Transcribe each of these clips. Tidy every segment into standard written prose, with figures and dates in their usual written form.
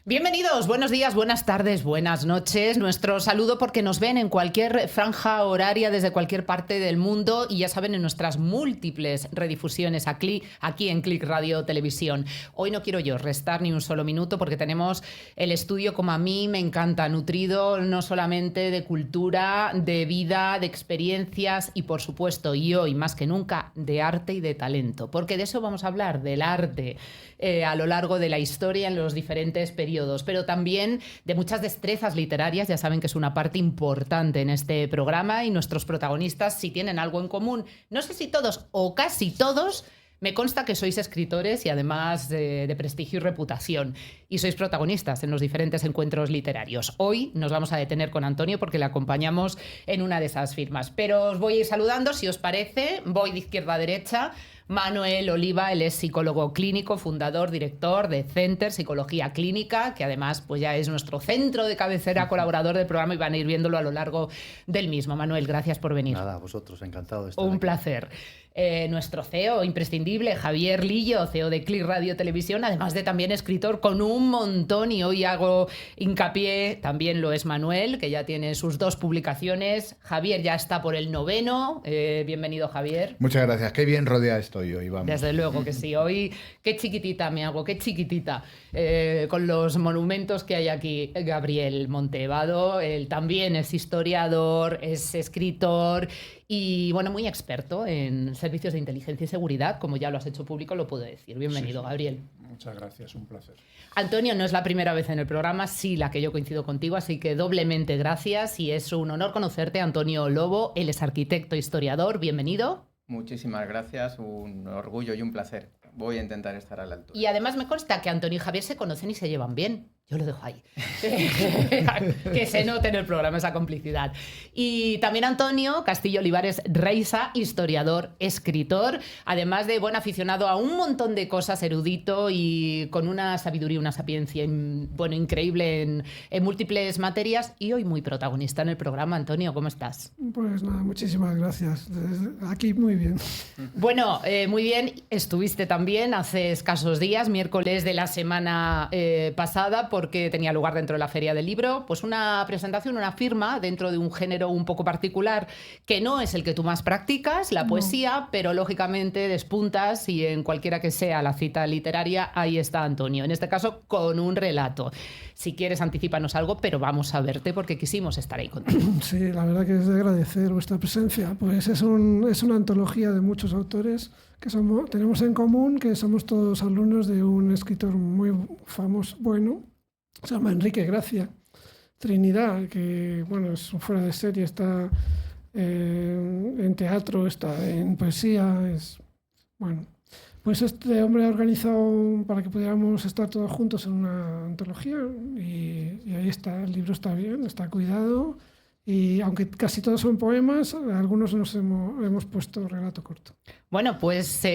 Bienvenidos, buenos días, buenas tardes, buenas noches. Nuestro saludo porque nos ven en cualquier franja horaria desde cualquier parte del mundo y ya saben en nuestras múltiples redifusiones aquí en Click Radio Televisión. Hoy no quiero yo restar ni un solo minuto porque tenemos el estudio, como a mí me encanta, nutrido no solamente de cultura, de vida, de experiencias y por supuesto, y hoy más que nunca, de arte y de talento. Porque de eso vamos a hablar, del arte a lo largo de la historia en los diferentes periodos, pero también de muchas destrezas literarias. Ya saben que es una parte importante en este programa y nuestros protagonistas, si tienen algo en común, no sé si todos o casi todos, me consta que sois escritores y además de prestigio y reputación y sois protagonistas en los diferentes encuentros literarios. Hoy nos vamos a detener con Antonio porque le acompañamos en una de esas firmas, pero os voy a ir saludando, si os parece. Voy de izquierda a derecha. Manuel Oliva, él es psicólogo clínico, fundador, director de Center Psicología Clínica, que además pues ya es nuestro centro de cabecera, colaborador del programa y van a ir viéndolo a lo largo del mismo. Manuel, gracias por venir. Nada, vosotros, encantado de estar Un aquí. placer. Nuestro CEO imprescindible, Javier Lillo, CEO de Click Radio Televisión, además de también escritor con un montón, y hoy hago hincapié, también lo es Manuel, que ya tiene sus 2 publicaciones. Javier ya está por el 9º. Bienvenido, Javier. Muchas gracias, qué bien rodeada estoy hoy, vamos. Desde luego que sí. Hoy, qué chiquitita me hago, qué chiquitita. Con los monumentos que hay aquí. Gabriel Montevado, él también es historiador, es escritor y, bueno, muy experto en servicios de inteligencia y seguridad, como ya lo has hecho público, lo puedo decir. Bienvenido, sí. Gabriel. Muchas gracias, un placer. Antonio, no es la primera vez en el programa, sí la que yo coincido contigo, así que doblemente gracias y es un honor conocerte. Antonio Lobo, él es arquitecto e historiador. Bienvenido. Muchísimas gracias, un orgullo y un placer. Voy a intentar estar a la altura. Y además me consta que Antonio y Javier se conocen y se llevan bien. Yo lo dejo ahí. Que se note en el programa esa complicidad. Y también Antonio Castillo Olivares Reiza, historiador, escritor, además de buen aficionado a un montón de cosas, erudito y con una sabiduría, una sapiencia increíble en múltiples materias, y hoy muy protagonista en el programa. Antonio, ¿cómo estás? Pues nada, muchísimas gracias. Aquí muy bien. Bueno, muy bien. Estuviste también hace escasos días, miércoles de la semana pasada, porque tenía lugar dentro de la Feria del Libro, pues una presentación, una firma dentro de un género un poco particular que no es el que tú más practicas, la poesía, pero lógicamente despuntas y en cualquiera que sea la cita literaria, ahí está Antonio, en este caso con un relato. Si quieres, anticípanos algo, pero vamos a verte porque quisimos estar ahí contigo. Sí, la verdad que es de agradecer vuestra presencia. Pues es una antología de muchos autores que tenemos en común, que somos todos alumnos de un escritor muy famoso, se llama Enrique Gracia Trinidad, que bueno, es fuera de serie, está en teatro, está en poesía, Pues este hombre ha organizado para que pudiéramos estar todos juntos en una antología y ahí está, el libro está bien, está cuidado, y aunque casi todos son poemas, algunos nos hemos puesto relato corto. Bueno, pues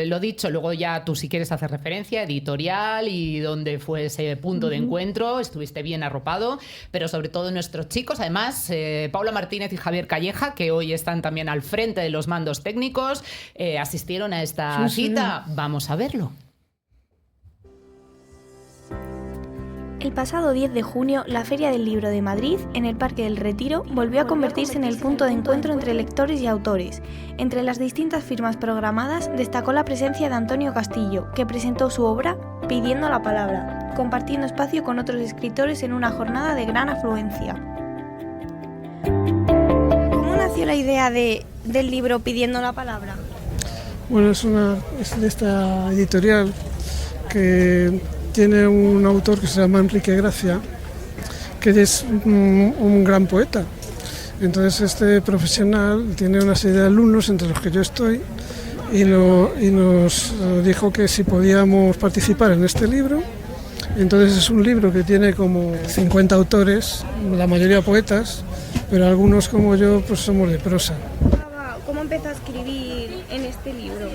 lo dicho, luego ya tú si quieres hacer referencia, editorial y dónde fue ese punto de encuentro, estuviste bien arropado, pero sobre todo nuestros chicos, además, Paula Martínez y Javier Calleja, que hoy están también al frente de los mandos técnicos, asistieron a esta cita. Sí. Vamos a verlo. El pasado 10 de junio, la Feria del Libro de Madrid, en el Parque del Retiro, volvió a convertirse en el punto de encuentro entre lectores y autores. Entre las distintas firmas programadas, destacó la presencia de Antonio Castillo, que presentó su obra Pidiendo la Palabra, compartiendo espacio con otros escritores en una jornada de gran afluencia. ¿Cómo nació la idea del libro Pidiendo la Palabra? Bueno, es de esta editorial que tiene un autor que se llama Enrique Gracia, que es un gran poeta. Entonces este profesional tiene una serie de alumnos, entre los que yo estoy, y nos dijo que si podíamos participar en este libro. Entonces es un libro que tiene como 50 autores, la mayoría poetas, pero algunos como yo pues somos de prosa. ¿Cómo empezó a escribir en este libro?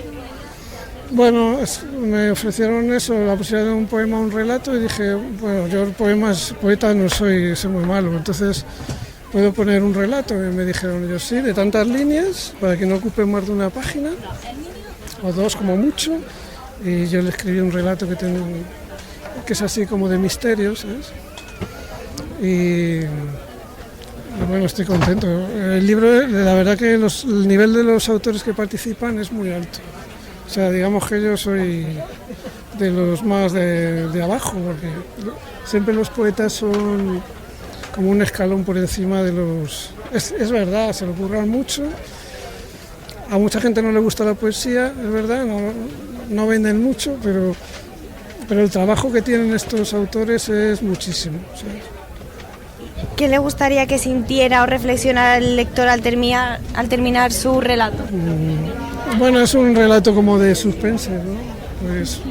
Bueno, me ofrecieron eso, la posibilidad de un poema o un relato, y dije, bueno, yo poeta no soy muy malo, entonces ¿puedo poner un relato? Y me dijeron ellos, sí, de tantas líneas, para que no ocupe más de una página, o 2 como mucho, y yo le escribí un relato que que es así como de misterio, ¿sabes? Y bueno, estoy contento. El libro, la verdad que el nivel de los autores que participan es muy alto. O sea, digamos que yo soy de los más de abajo, porque siempre los poetas son como un escalón por encima de los... Es verdad, se lo curran mucho. A mucha gente no le gusta la poesía, es verdad, no venden mucho, pero el trabajo que tienen estos autores es muchísimo, ¿sabes? ¿Qué le gustaría que sintiera o reflexionara el lector al terminar su relato? Bueno, es un relato como de suspense, ¿no? Pues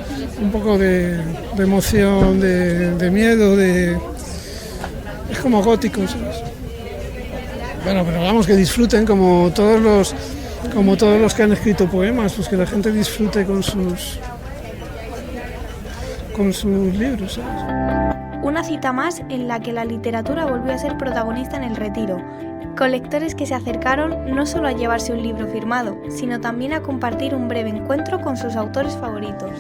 un poco de emoción, de miedo, es como gótico, ¿sabes? Bueno, pero vamos, que disfruten como todos los que han escrito poemas, pues que la gente disfrute con sus libros, ¿sabes? Una cita más en la que la literatura volvió a ser protagonista en el Retiro, con lectores que se acercaron no solo a llevarse un libro firmado, sino también a compartir un breve encuentro con sus autores favoritos.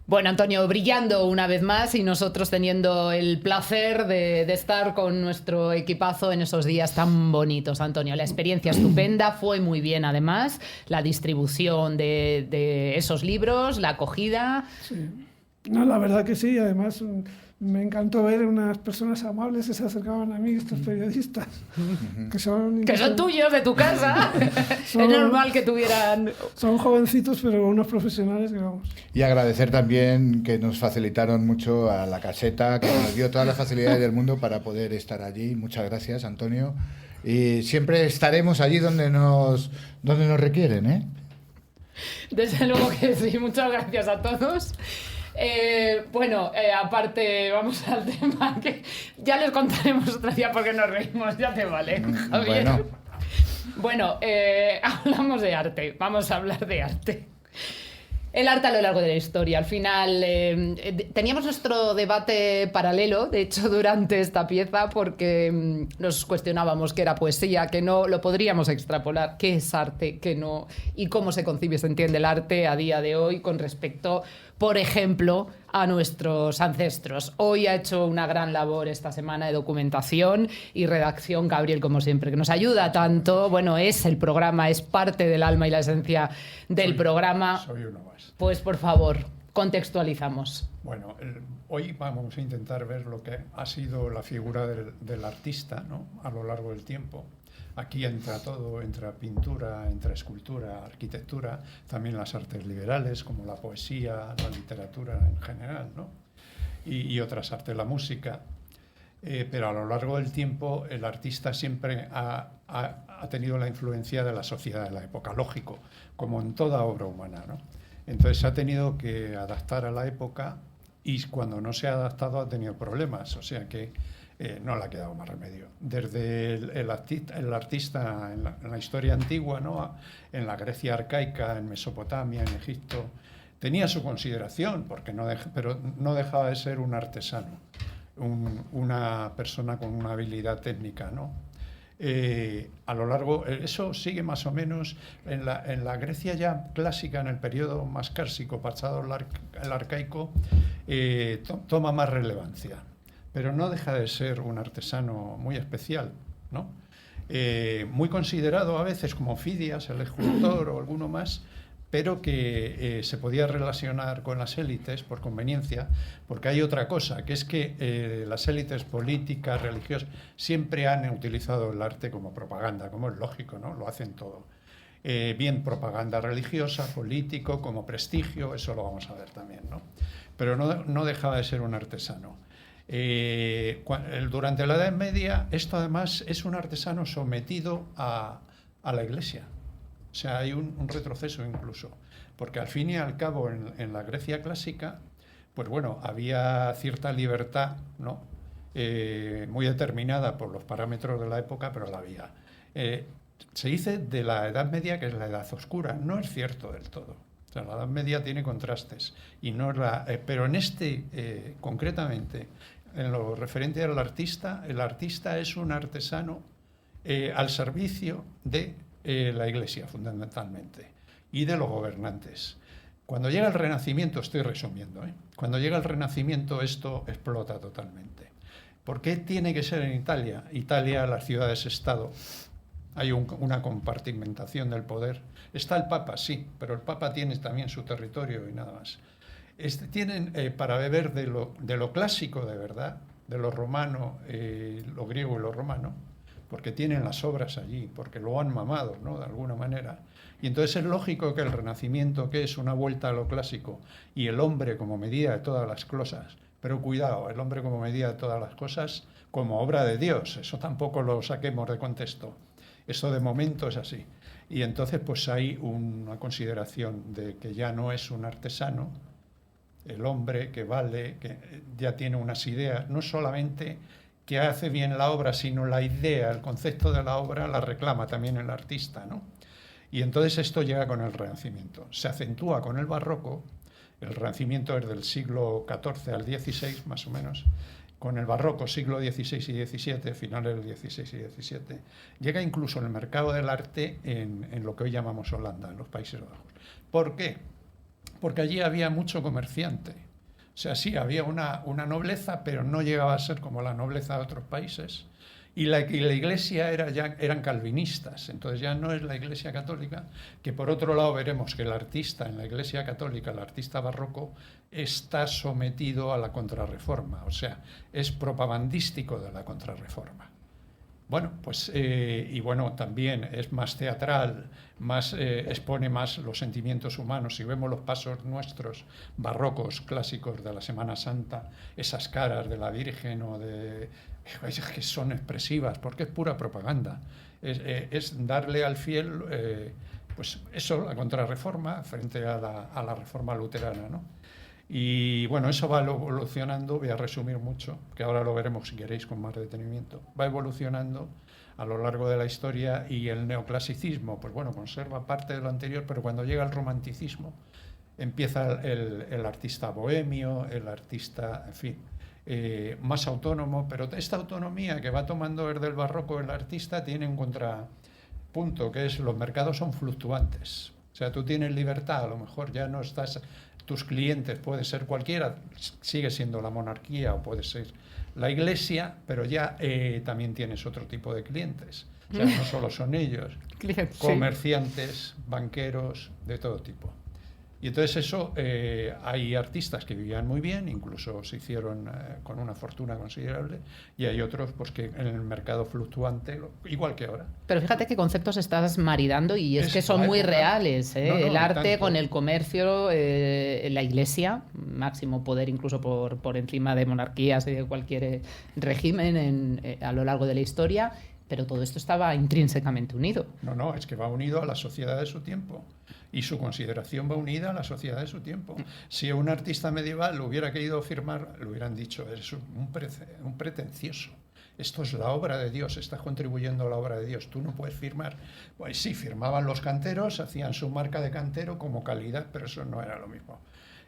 Bueno, Antonio, brillando una vez más y nosotros teniendo el placer de estar con nuestro equipazo en esos días tan bonitos, Antonio. La experiencia estupenda, fue muy bien además, la distribución de esos libros, la acogida. Sí. No, la verdad que sí, además me encantó ver unas personas amables que se acercaban a mí, estos periodistas, que son tuyos, de tu casa. Es normal que tuvieran... Son jovencitos, pero unos profesionales que vamos. Y agradecer también que nos facilitaron mucho a la caseta, que nos dio todas las facilidades del mundo para poder estar allí. Muchas gracias, Antonio. Y siempre estaremos allí donde nos requieren, ¿eh? Desde luego que sí. Muchas gracias a todos. Aparte, vamos al tema que ya les contaremos otro día porque nos reímos, ya te vale, Javier. Bueno, hablamos de arte, vamos a hablar de arte. El arte a lo largo de la historia. Al final teníamos nuestro debate paralelo, de hecho, durante esta pieza, porque nos cuestionábamos qué era poesía, qué no, lo podríamos extrapolar, qué es arte, qué no, y cómo se concibe, se entiende el arte a día de hoy con respecto, por ejemplo, a nuestros ancestros. Hoy ha hecho una gran labor esta semana de documentación y redacción, Gabriel, como siempre, que nos ayuda tanto. Bueno, es el programa, es parte del alma y la esencia del programa. Soy uno más. Pues, por favor, contextualizamos. Bueno, hoy vamos a intentar ver lo que ha sido la figura del artista, ¿no?, a lo largo del tiempo. Aquí entra todo, entra pintura, entra escultura, arquitectura, también las artes liberales como la poesía, la literatura en general, ¿no?, y otras artes, la música. Pero a lo largo del tiempo el artista siempre ha tenido la influencia de la sociedad de la época, lógico, como en toda obra humana, ¿no? Entonces se ha tenido que adaptar a la época y cuando no se ha adaptado ha tenido problemas, o sea que no le ha quedado más remedio. Desde el artista en la historia antigua, ¿no?, en la Grecia arcaica, en Mesopotamia, en Egipto, tenía su consideración, pero no dejaba de ser un artesano, una persona con una habilidad técnica, ¿no? A lo largo, eso sigue más o menos en la Grecia ya clásica, en el periodo más clásico, pasado el arcaico, toma más relevancia, pero no deja de ser un artesano muy especial, ¿no? Muy considerado a veces como Fidias, el escultor, o alguno más, pero que se podía relacionar con las élites por conveniencia, porque hay otra cosa, que es que las élites políticas, religiosas, siempre han utilizado el arte como propaganda, como es lógico, ¿no? Lo hacen todo. Bien propaganda religiosa, político, como prestigio, eso lo vamos a ver también, ¿no? Pero no dejaba de ser un artesano. Durante la Edad Media, esto además es un artesano sometido a la Iglesia. O sea, hay un retroceso incluso, porque al fin y al cabo en la Grecia clásica, pues bueno, había cierta libertad, ¿no?, muy determinada por los parámetros de la época, pero la había. Se dice de la Edad Media que es la Edad Oscura, no es cierto del todo. O sea, la Edad Media tiene contrastes, y no es pero en concretamente, en lo referente al artista, el artista es un artesano al servicio de la Iglesia, fundamentalmente, y de los gobernantes. Cuando llega el Renacimiento, estoy resumiendo, cuando llega el Renacimiento esto explota totalmente. ¿Por qué tiene que ser en Italia? Italia, las ciudades-estado, hay una compartimentación del poder. Está el Papa, sí, pero el Papa tiene también su territorio y nada más. Tienen para beber de lo clásico de verdad, de lo romano, lo griego y lo romano, porque tienen las obras allí, porque lo han mamado, ¿no?, de alguna manera. Y entonces es lógico que el Renacimiento, que es una vuelta a lo clásico, y el hombre como medida de todas las cosas, pero cuidado, el hombre como medida de todas las cosas, como obra de Dios, eso tampoco lo saquemos de contexto. Eso de momento es así. Y entonces pues hay una consideración de que ya no es un artesano, el hombre que vale, que ya tiene unas ideas, no solamente que hace bien la obra, sino la idea, el concepto de la obra la reclama también el artista, ¿no? Y entonces esto llega con el Renacimiento. Se acentúa con el Barroco, el Renacimiento es del siglo XIV al XVI, más o menos, con el Barroco, siglo XVI y XVII, finales del XVI y XVII, llega incluso el mercado del arte en lo que hoy llamamos Holanda, en los Países Bajos. ¿Por qué? Porque allí había mucho comerciante. O sea, sí, había una nobleza, pero no llegaba a ser como la nobleza de otros países. Y la Iglesia eran calvinistas, entonces ya no es la Iglesia católica, que por otro lado veremos que el artista en la Iglesia católica, el artista barroco, está sometido a la contrarreforma, o sea, es propagandístico de la contrarreforma. Bueno, pues, y bueno, también es más teatral, expone más los sentimientos humanos. Si vemos los pasos nuestros, barrocos, clásicos de la Semana Santa, esas caras de la Virgen o que son expresivas, porque es pura propaganda. Es darle al fiel, pues eso, la contrarreforma frente a la reforma luterana, ¿no? Y bueno, eso va evolucionando, voy a resumir mucho, que ahora lo veremos si queréis con más detenimiento, va evolucionando a lo largo de la historia, y el neoclasicismo, pues bueno, conserva parte de lo anterior, pero cuando llega el romanticismo empieza el artista bohemio, el artista, en fin, más autónomo, pero esta autonomía que va tomando desde el barroco el artista tiene un contrapunto, que es los mercados son fluctuantes. O sea, tú tienes libertad, a lo mejor ya no estás... Tus clientes puede ser cualquiera, sigue siendo la monarquía o puede ser la Iglesia, pero ya también tienes otro tipo de clientes. O sea, no solo son ellos, comerciantes, banqueros, de todo tipo. Y entonces eso, hay artistas que vivían muy bien, incluso se hicieron con una fortuna considerable, y hay otros pues que en el mercado fluctuante, igual que ahora. Pero fíjate qué conceptos estás maridando, y es que son muy reales, ¿eh? No, el arte tanto. Con el comercio, la Iglesia, máximo poder incluso por encima de monarquías y de cualquier régimen a lo largo de la historia, pero todo esto estaba intrínsecamente unido. No, es que va unido a la sociedad de su tiempo. Y su consideración va unida a la sociedad de su tiempo. Si un artista medieval lo hubiera querido firmar, le hubieran dicho, eres un pretencioso. Esto es la obra de Dios, estás contribuyendo a la obra de Dios, tú no puedes firmar. Pues sí, firmaban los canteros, hacían su marca de cantero como calidad, pero eso no era lo mismo.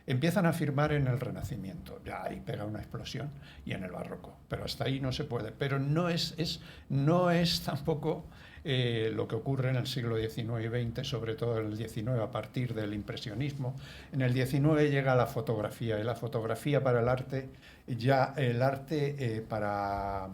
Empiezan a firmar en el Renacimiento, ya ahí pega una explosión, y en el Barroco, pero hasta ahí no se puede. Pero no es tampoco lo que ocurre en el siglo XIX y XX, sobre todo en el XIX, a partir del impresionismo. En el XIX llega la fotografía, y la fotografía para el arte, ya el arte para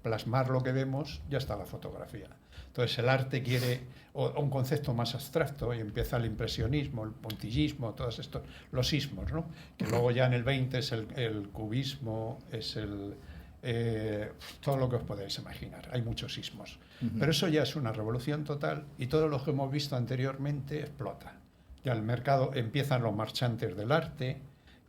plasmar lo que vemos, ya está la fotografía. Entonces el arte quiere un concepto más abstracto, y empieza el impresionismo, el puntillismo, todos estos, los ismos, ¿no? Que luego ya en el 20 es el cubismo, es todo lo que os podéis imaginar, hay muchos ismos. Pero eso ya es una revolución total, y todo lo que hemos visto anteriormente explota. Ya el mercado, empiezan los marchantes del arte,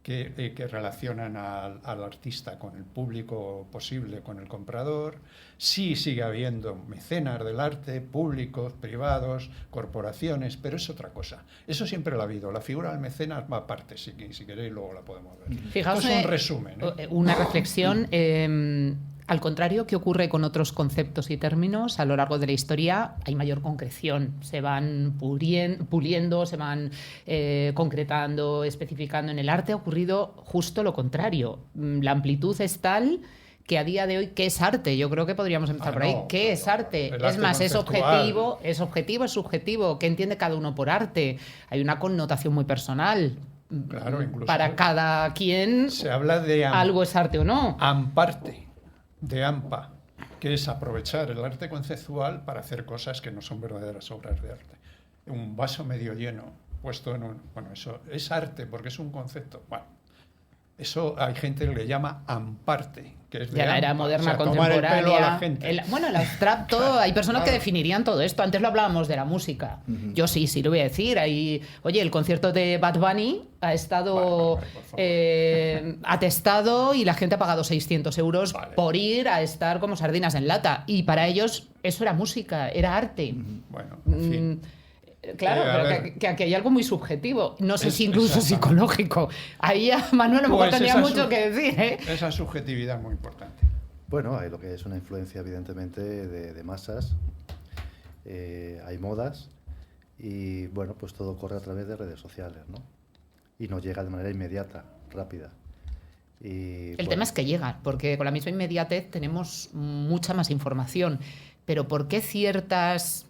que relacionan al artista con el público posible, con el comprador. Sí sigue habiendo mecenas del arte, públicos, privados, corporaciones, pero es otra cosa. Eso siempre lo ha habido. La figura del mecenas va aparte, si queréis luego la podemos ver. Fijaos, es un resumen. Una reflexión. Al contrario, ¿qué ocurre con otros conceptos y términos? A lo largo de la historia hay mayor concreción, se van puliendo, se van concretando, especificando. En el arte ha ocurrido justo lo contrario. La amplitud es tal que a día de hoy, ¿qué es arte? Yo creo que podríamos empezar por ahí. ¿Qué es arte? El Es más, es conceptual. objetivo, es subjetivo. ¿Qué entiende cada uno por arte? Hay una connotación muy personal. Claro, incluso Para cada quien, se habla de algo es arte o no. amparte, de AMPA, que es aprovechar el arte conceptual para hacer cosas que no son verdaderas obras de arte. Un vaso medio lleno, puesto en un... Bueno, eso es arte porque es un concepto. Bueno, eso hay gente que le llama amparte, que es de Ya la era AMPA, moderna, o sea, tomar el contemporánea. pelo a la gente. El abstracto, hay personas que definirían todo esto. Antes lo hablábamos de la música. Yo sí lo voy a decir. Oye, el concierto de Bad Bunny ha estado Vale, por favor. atestado y la gente ha pagado 600 euros Vale. por ir a estar como sardinas en lata. Y para ellos eso era música, era arte. Bueno, en fin. Claro, A pero ver. que aquí hay algo muy subjetivo. No sé Es- si incluso exactamente. psicológico. Ahí ya Manuel a lo mejor Pues tenía esa mucho que decir, ¿eh? Esa subjetividad muy importante. Bueno, hay lo que es una influencia evidentemente de masas, hay modas y bueno, pues todo corre a través de redes sociales, ¿no? Y nos llega de manera inmediata, rápida. Y, El tema es que llega, porque con la misma inmediatez tenemos mucha más información. Pero ¿por qué ciertas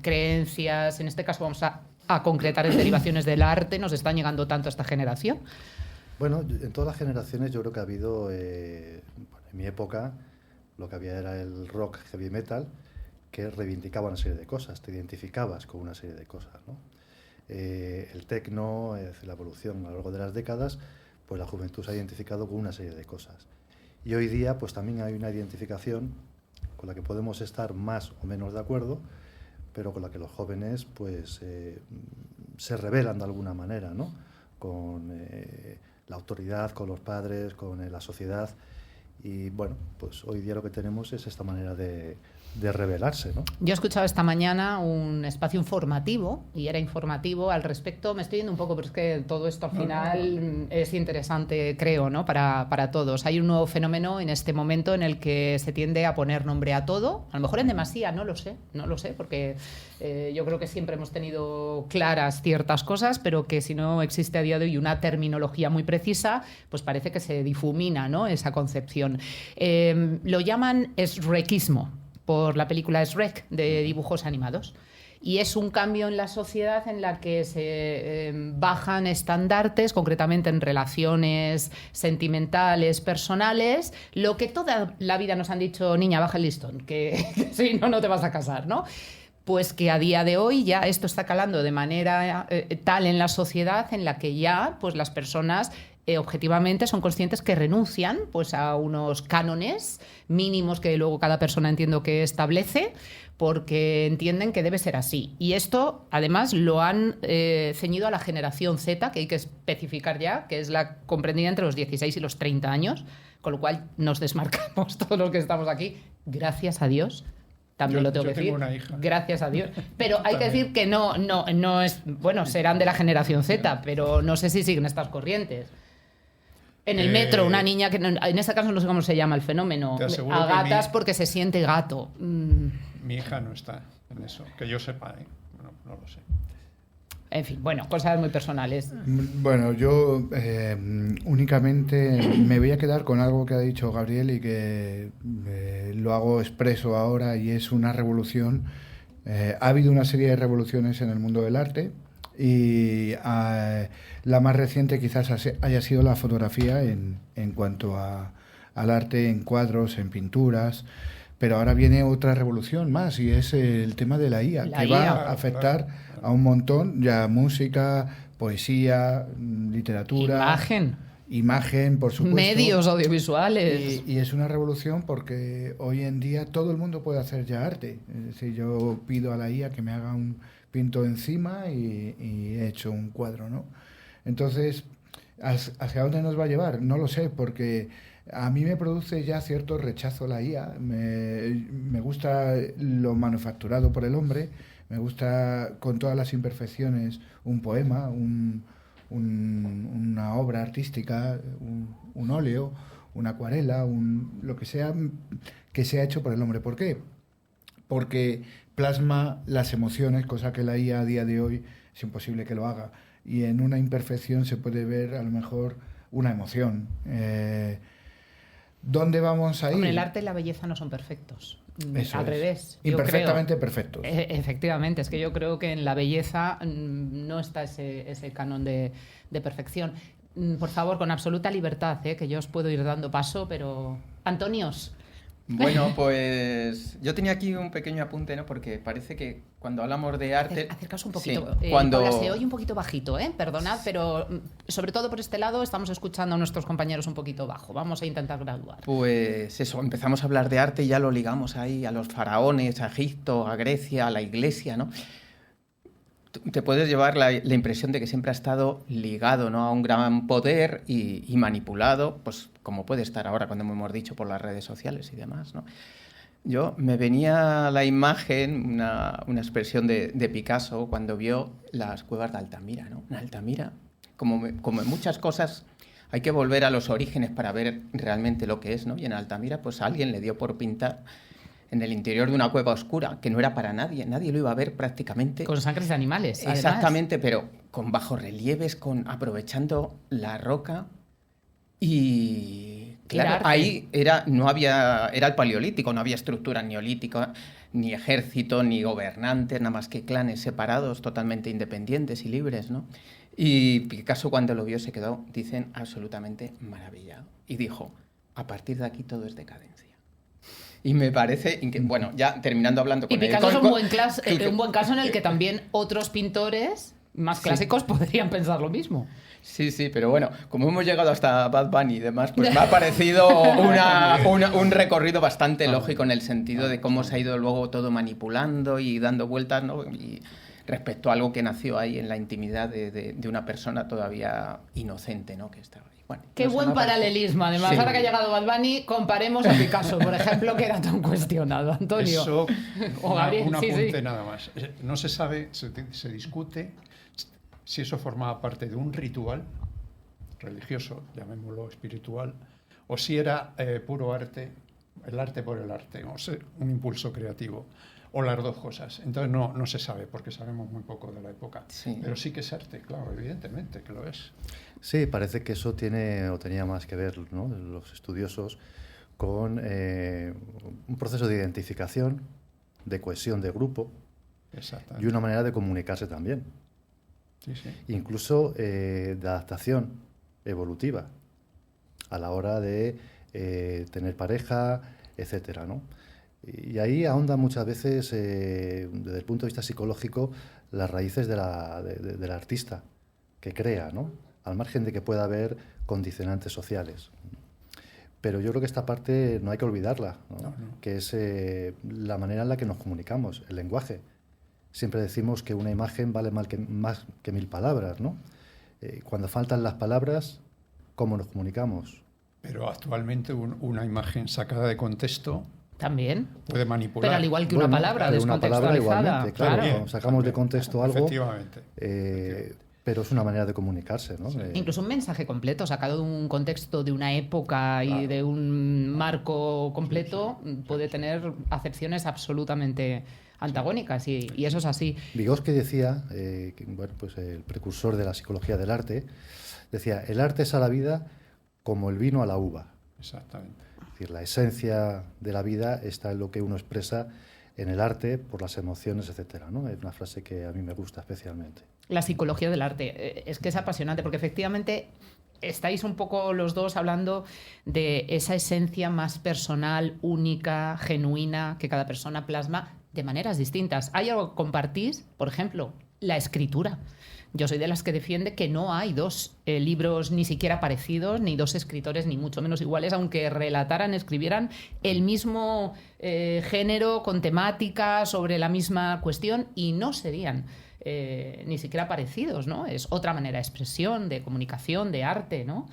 creencias, en este caso vamos a concretar en derivaciones del arte, nos están llegando tanto a esta generación? Bueno, en todas las generaciones yo creo que ha habido, en mi época, lo que había era el rock heavy metal, que reivindicaba una serie de cosas, te identificabas con una serie de cosas, ¿no? El techno, la evolución a lo largo de las décadas, pues la juventud se ha identificado con una serie de cosas. Y hoy día, pues también hay una identificación con la que podemos estar más o menos de acuerdo, pero con la que los jóvenes, pues, se rebelan de alguna manera, ¿no? Con la autoridad, con los padres, con la sociedad. Y bueno, pues hoy día lo que tenemos es esta manera de rebelarse, ¿no? Yo he escuchado esta mañana un espacio informativo, y era informativo al respecto. Me estoy yendo un poco, pero es que todo esto al final es interesante, creo, ¿no? Para todos. Hay un nuevo fenómeno en este momento en el que se tiende a poner nombre a todo, a lo mejor en demasía, no lo sé, porque yo creo que siempre hemos tenido claras ciertas cosas, pero que si no existe a día de hoy una terminología muy precisa, pues parece que se difumina, ¿no? Esa concepción. Lo llaman esrequismo, por la película Shrek de dibujos animados. Y es un cambio en la sociedad en la que se bajan estandartes, concretamente en relaciones sentimentales, personales, lo que toda la vida nos han dicho, niña, baja el listón, que si no, no te vas a casar, ¿no? Pues que a día de hoy ya esto está calando de manera tal en la sociedad en la que ya pues las personas objetivamente son conscientes que renuncian pues a unos cánones mínimos que luego cada persona entiendo que establece, porque entienden que debe ser así. Y esto, además, lo han ceñido a la generación Z, que hay que especificar ya, que es la comprendida entre los 16 y los 30 años, con lo cual nos desmarcamos todos los que estamos aquí, gracias a Dios. También Yo- lo tengo yo que tengo decir. una hija. Gracias a Dios. Pero hay que decir que no es... Bueno, serán de la generación Z, pero no sé si siguen estas corrientes. En el metro, una niña que en este caso no sé cómo se llama el fenómeno, Te aseguro a que gatas porque se siente gato. Mi hija no está en eso, que yo sepa, ¿eh? No lo sé. En fin, bueno, cosas muy personales. Bueno, yo únicamente me voy a quedar con algo que ha dicho Gabriel y que lo hago expreso ahora, y es una revolución. Ha habido una serie de revoluciones en el mundo del arte, y la más reciente quizás haya sido la fotografía en cuanto al arte, en cuadros, en pinturas. Pero ahora viene otra revolución más, y es el tema de la IA, La que IA. va a afectar a un montón, ya música, poesía, literatura, imagen, por supuesto. Medios audiovisuales. Y es una revolución porque hoy en día todo el mundo puede hacer ya arte. Es decir, yo pido a la IA que me haga un pinto encima y he hecho un cuadro, ¿no? Entonces, ¿hacia dónde nos va a llevar? No lo sé, porque a mí me produce ya cierto rechazo la IA. Me gusta lo manufacturado por el hombre, me gusta con todas las imperfecciones un poema, una obra artística, un óleo, una acuarela, lo que sea hecho por el hombre. ¿Por qué? Porque plasma las emociones, cosa que la IA a día de hoy es imposible que lo haga. Y en una imperfección se puede ver a lo mejor una emoción. ¿Dónde vamos a ir? Hombre, el arte y la belleza no son perfectos. Eso Al es. revés. Imperfectamente perfectos. Efectivamente, es que yo creo que en la belleza no está ese canon de perfección. Por favor, con absoluta libertad, que yo os puedo ir dando paso, pero... Antonios. Bueno, pues yo tenía aquí un pequeño apunte, ¿no? Porque parece que cuando hablamos de arte... Acercaos un poquito. Sí, cuando... Paula, se oye un poquito bajito, perdonad, pero sobre todo por este lado estamos escuchando a nuestros compañeros un poquito bajo. Vamos a intentar graduar. Pues eso, empezamos a hablar de arte y ya lo ligamos ahí a los faraones, a Egipto, a Grecia, a la iglesia, ¿no? Te puedes llevar la impresión de que siempre ha estado ligado, ¿no?, a un gran poder y manipulado, pues como puede estar ahora, cuando hemos dicho, por las redes sociales y demás, ¿no? Yo me venía a la imagen una expresión de Picasso cuando vio las cuevas de Altamira, ¿no? En Altamira, como en muchas cosas, hay que volver a los orígenes para ver realmente lo que es, ¿no? Y en Altamira, pues alguien le dio por pintar en el interior de una cueva oscura, que no era para nadie lo iba a ver prácticamente. Con sangres de animales, además. Exactamente, pero con bajorrelieves, aprovechando la roca. Y claro, ahí era el paleolítico, no había estructura neolítica, ni ejército, ni gobernantes, nada más que clanes separados, totalmente independientes y libres, ¿no? Y Picasso, cuando lo vio, se quedó, dicen, absolutamente maravillado. Y dijo, a partir de aquí todo es decadencia. Y me parece, bueno, ya terminando hablando con... Y Picasso es un buen caso en el que también otros pintores más clásicos podrían pensar lo mismo. Sí, pero bueno, como hemos llegado hasta Bad Bunny y demás, pues me ha parecido un recorrido bastante lógico en el sentido de cómo se ha ido luego todo manipulando y dando vueltas, ¿no? Y respecto a algo que nació ahí en la intimidad de una persona todavía inocente, ¿no?, que estaba ahí. Bueno, qué buen paralelismo. Además, sí. Ahora que ha llegado Bad Bunny, comparemos a Picasso, por ejemplo, que era tan cuestionado. Antonio. Eso, O Gabriel, un apunte sí. nada más. No se sabe, se discute si eso formaba parte de un ritual religioso, llamémoslo espiritual, o si era puro arte, el arte por el arte, o sea, un impulso creativo, o las dos cosas. Entonces no se sabe, porque sabemos muy poco de la época. Sí. Pero sí que es arte, claro, evidentemente que lo es. Sí, parece que eso tenía más que ver, ¿no?, los estudiosos, con un proceso de identificación, de cohesión de grupo y una manera de comunicarse también. Sí. Incluso de adaptación evolutiva a la hora de tener pareja, etcétera, ¿no? Y ahí ahonda muchas veces, desde el punto de vista psicológico, las raíces del artista que crea, ¿no?, al margen de que pueda haber condicionantes sociales. Pero yo creo que esta parte no hay que olvidarla, ¿no? Que es la manera en la que nos comunicamos, el lenguaje. Siempre decimos que una imagen vale más que 1000 palabras, ¿no? Cuando faltan las palabras, ¿cómo nos comunicamos? Pero actualmente una imagen sacada de contexto también puede manipular. Pero al igual que una palabra descontextualizada. Una palabra igualmente, claro. Bien, Sacamos también de contexto algo. Efectivamente. Pero es una manera de comunicarse, ¿no? Sí. Incluso un mensaje completo, sacado de un contexto, de una época y de un marco completo, puede tener acepciones absolutamente antagónicas, y eso es así. Vygotsky decía, pues el precursor de la psicología del arte, decía, el arte es a la vida como el vino a la uva. Exactamente. Es decir, la esencia de la vida está en lo que uno expresa en el arte por las emociones, etcétera, ¿no? Es una frase que a mí me gusta especialmente. La psicología del arte, es que es apasionante, porque efectivamente estáis un poco los dos hablando de esa esencia más personal, única, genuina, que cada persona plasma de maneras distintas. ¿Hay algo que compartís? Por ejemplo, la escritura. Yo soy de las que defiende que no hay dos libros ni siquiera parecidos, ni dos escritores ni mucho menos iguales, aunque relataran, escribieran el mismo género, con temática, sobre la misma cuestión, y no serían ni siquiera parecidos, ¿no? Es otra manera de expresión, de comunicación, de arte, ¿no?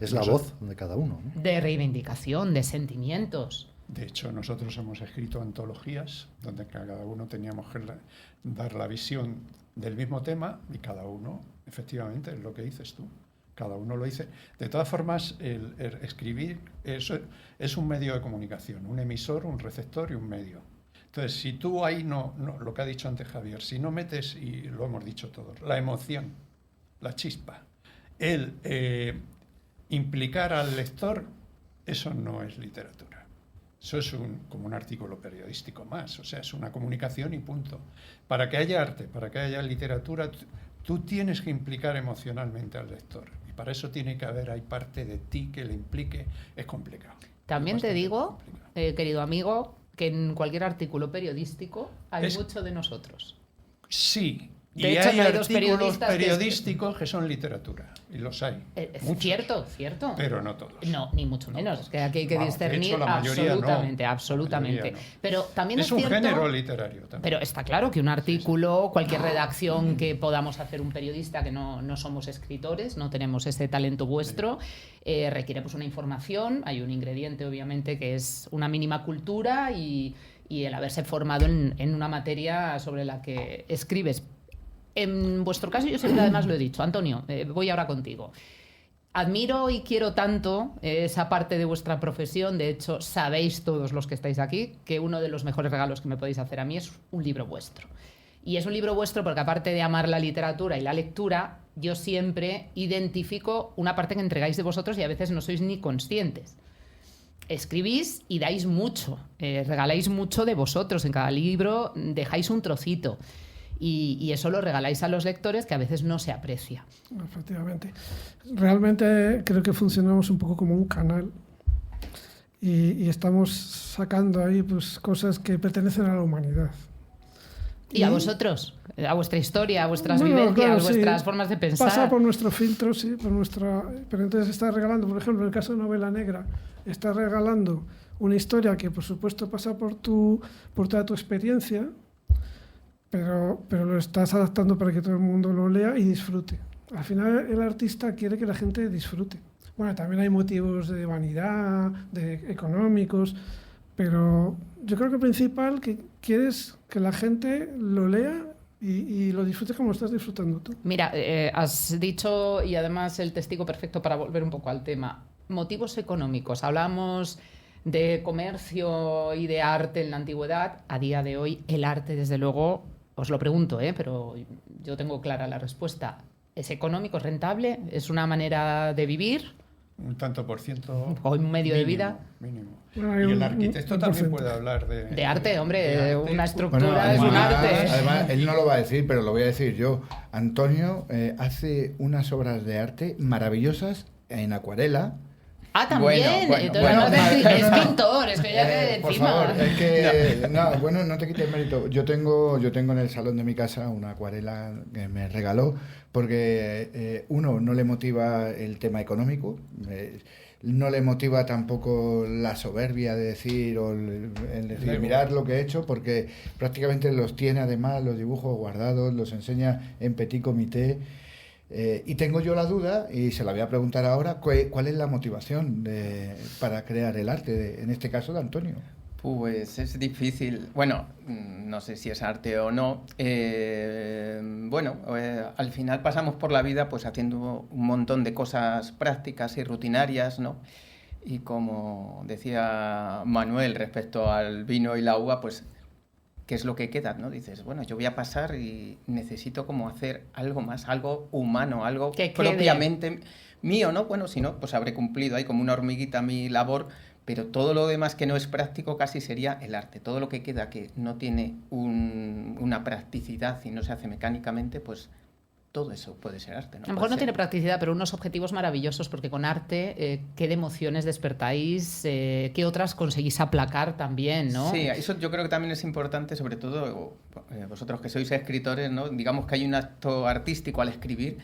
Es la voz de cada uno, ¿no? De reivindicación, de sentimientos. De hecho, nosotros hemos escrito antologías donde cada uno teníamos que dar la visión del mismo tema, y cada uno, efectivamente, es lo que dices tú, cada uno lo dice. De todas formas, el escribir eso es un medio de comunicación, un emisor, un receptor y un medio. Entonces, si tú ahí no, lo que ha dicho antes Javier, si no metes, y lo hemos dicho todos, la emoción, la chispa, el implicar al lector, eso no es literatura. Eso es como un artículo periodístico más, o sea, es una comunicación y punto. Para que haya arte, para que haya literatura, tú tienes que implicar emocionalmente al lector. Y para eso tiene que haber, hay parte de ti que le implique. Es complicado. También te digo, querido amigo, que en cualquier artículo periodístico hay mucho de nosotros. Sí. De y hecho, hay no hay dos artículos periodistas periodísticos que son literatura, y los hay. Cierto. Pero no todos. No, ni mucho menos. Todos. Que aquí hay que discernir de hecho, la mayoría absolutamente, no. absolutamente. La mayoría no. Pero también es un cierto, género literario también. Pero está claro que un artículo, cualquier redacción que podamos hacer un periodista, que no somos escritores, no tenemos ese talento vuestro, requiere pues una información, hay un ingrediente obviamente que es una mínima cultura y el haberse formado en una materia sobre la que escribes. En vuestro caso, yo siempre además lo he dicho, Antonio, voy ahora contigo. Admiro y quiero tanto esa parte de vuestra profesión, de hecho, sabéis todos los que estáis aquí, que uno de los mejores regalos que me podéis hacer a mí es un libro vuestro. Y es un libro vuestro porque aparte de amar la literatura y la lectura, yo siempre identifico una parte que entregáis de vosotros y a veces no sois ni conscientes. Escribís y dais mucho, regaláis mucho de vosotros, en cada libro dejáis un trocito. Y eso lo regaláis a los lectores, que a veces no se aprecia. Efectivamente. Realmente creo que funcionamos un poco como un canal y estamos sacando ahí pues cosas que pertenecen a la humanidad. ¿Y a vosotros? ¿A vuestra historia, a vuestras vivencias, claro, vuestras sí. formas de pensar? Pasa por nuestro filtro, sí, por nuestra... Pero entonces está regalando, por ejemplo, en el caso de Novela Negra, está regalando una historia que, por supuesto, pasa por toda tu experiencia, pero lo estás adaptando para que todo el mundo lo lea y disfrute. Al final el artista quiere que la gente disfrute. Bueno, también hay motivos de vanidad, de económicos, pero yo creo que el principal que quieres que la gente lo lea y lo disfrute como lo estás disfrutando tú. Mira, has dicho, y además el testigo perfecto para volver un poco al tema, motivos económicos. Hablamos de comercio y de arte en la antigüedad. A día de hoy el arte, desde luego, os lo pregunto, pero yo tengo clara la respuesta. ¿Es económico, es rentable? ¿Es una manera de vivir? Un tanto por ciento. ¿O un medio de vida? Mínimo. Bueno, y el arquitecto también puede hablar de arte, hombre, de arte. Una estructura Bueno, es un arte. Además, él no lo va a decir, pero lo voy a decir yo. Antonio hace unas obras de arte maravillosas en acuarela. Ah, también. Bueno, es pintor, es que ya que por encima. favor, es que no te quites el mérito. Yo tengo en el salón de mi casa una acuarela que me regaló porque uno, no le motiva el tema económico, no le motiva tampoco la soberbia de decir o el decir mirar lo que he hecho, porque prácticamente los tiene además los dibujos guardados, los enseña en petit comité. Y tengo yo la duda, y se la voy a preguntar ahora, ¿cuál es la motivación para crear el arte, en este caso de Antonio? Pues es difícil. Bueno, no sé si es arte o no. Al final pasamos por la vida pues haciendo un montón de cosas prácticas y rutinarias, ¿no? Y como decía Manuel respecto al vino y la uva, pues ¿qué es lo que queda, no? Dices, bueno, yo voy a pasar y necesito como hacer algo más, algo humano, algo que propiamente mío, ¿no? Bueno, si no, pues habré cumplido ahí como una hormiguita mi labor, pero todo lo demás que no es práctico casi sería el arte. Todo lo que queda que no tiene una practicidad y no se hace mecánicamente, pues todo eso puede ser arte, ¿no? A lo mejor no tiene practicidad, pero unos objetivos maravillosos, porque con arte, ¿qué de emociones despertáis? ¿Qué otras conseguís aplacar también, no? Sí, eso yo creo que también es importante, sobre todo vosotros que sois escritores, ¿no? Digamos que hay un acto artístico al escribir,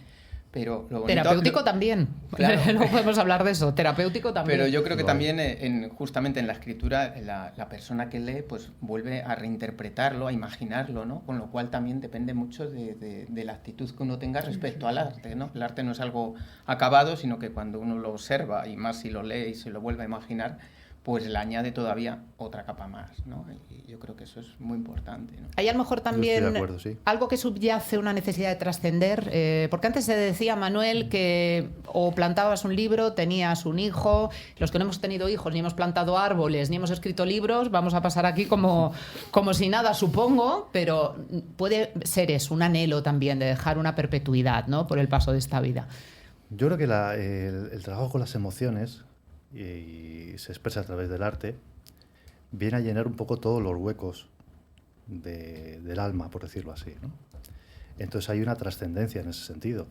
pero lo bonito, terapéutico también. Claro. No podemos hablar de eso. Terapéutico también. Pero yo creo que también justamente en la escritura la persona que lee pues vuelve a reinterpretarlo, a imaginarlo, ¿no? Con lo cual también depende mucho de la actitud que uno tenga respecto al arte, ¿no? El arte no es algo acabado, sino que cuando uno lo observa, y más si lo lee y se lo vuelve a imaginar, pues le añade todavía otra capa más, ¿no? Y yo creo que eso es muy importante, ¿no? Hay a lo mejor Yo también estoy de acuerdo, sí. algo que subyace una necesidad de trascender, porque antes se decía, Manuel, que o plantabas un libro, tenías un hijo, los que no hemos tenido hijos, ni hemos plantado árboles, ni hemos escrito libros, vamos a pasar aquí como si nada, supongo, pero puede ser eso, un anhelo también de dejar una perpetuidad, ¿no?, por el paso de esta vida. Yo creo que el trabajo con las emociones, y se expresa a través del arte, viene a llenar un poco todos los huecos del alma, por decirlo así, ¿no? Entonces hay una trascendencia en ese sentido.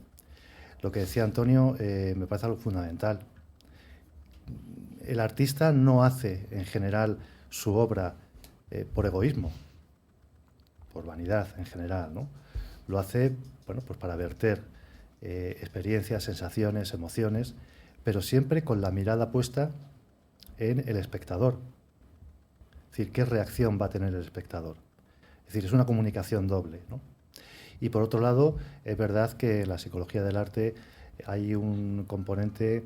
Lo que decía Antonio me parece algo fundamental. El artista no hace, en general, su obra por egoísmo, por vanidad en general, ¿no? Lo hace, bueno, pues para verter experiencias, sensaciones, emociones, pero siempre con la mirada puesta en el espectador. Es decir, ¿qué reacción va a tener el espectador? Es decir, es una comunicación doble, ¿no? Y por otro lado, es verdad que en la psicología del arte hay un componente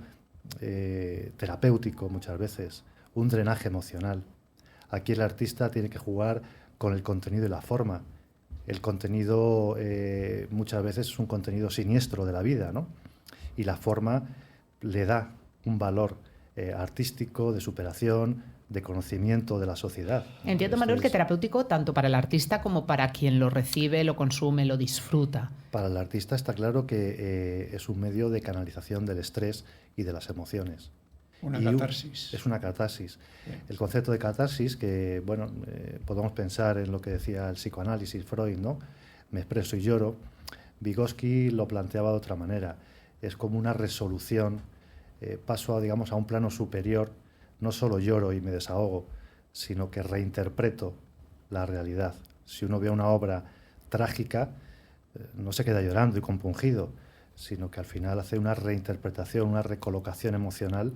terapéutico muchas veces, un drenaje emocional. Aquí el artista tiene que jugar con el contenido y la forma. El contenido muchas veces es un contenido siniestro de la vida, ¿no? Y la forma le da un valor artístico, de superación, de conocimiento de la sociedad, ¿no? Entiendo, Manuel, que terapéutico tanto para el artista como para quien lo recibe, lo consume, lo disfruta. Para el artista está claro que es un medio de canalización del estrés y de las emociones. Una catarsis. Es una catarsis. Sí. El concepto de catarsis, que bueno, podemos pensar en lo que decía el psicoanálisis, Freud, ¿no? Me expreso y lloro. Vygotsky lo planteaba de otra manera. Es como una resolución, paso digamos, a un plano superior. No solo lloro y me desahogo, sino que reinterpreto la realidad. Si uno ve una obra trágica, no se queda llorando y compungido, sino que al final hace una reinterpretación, una recolocación emocional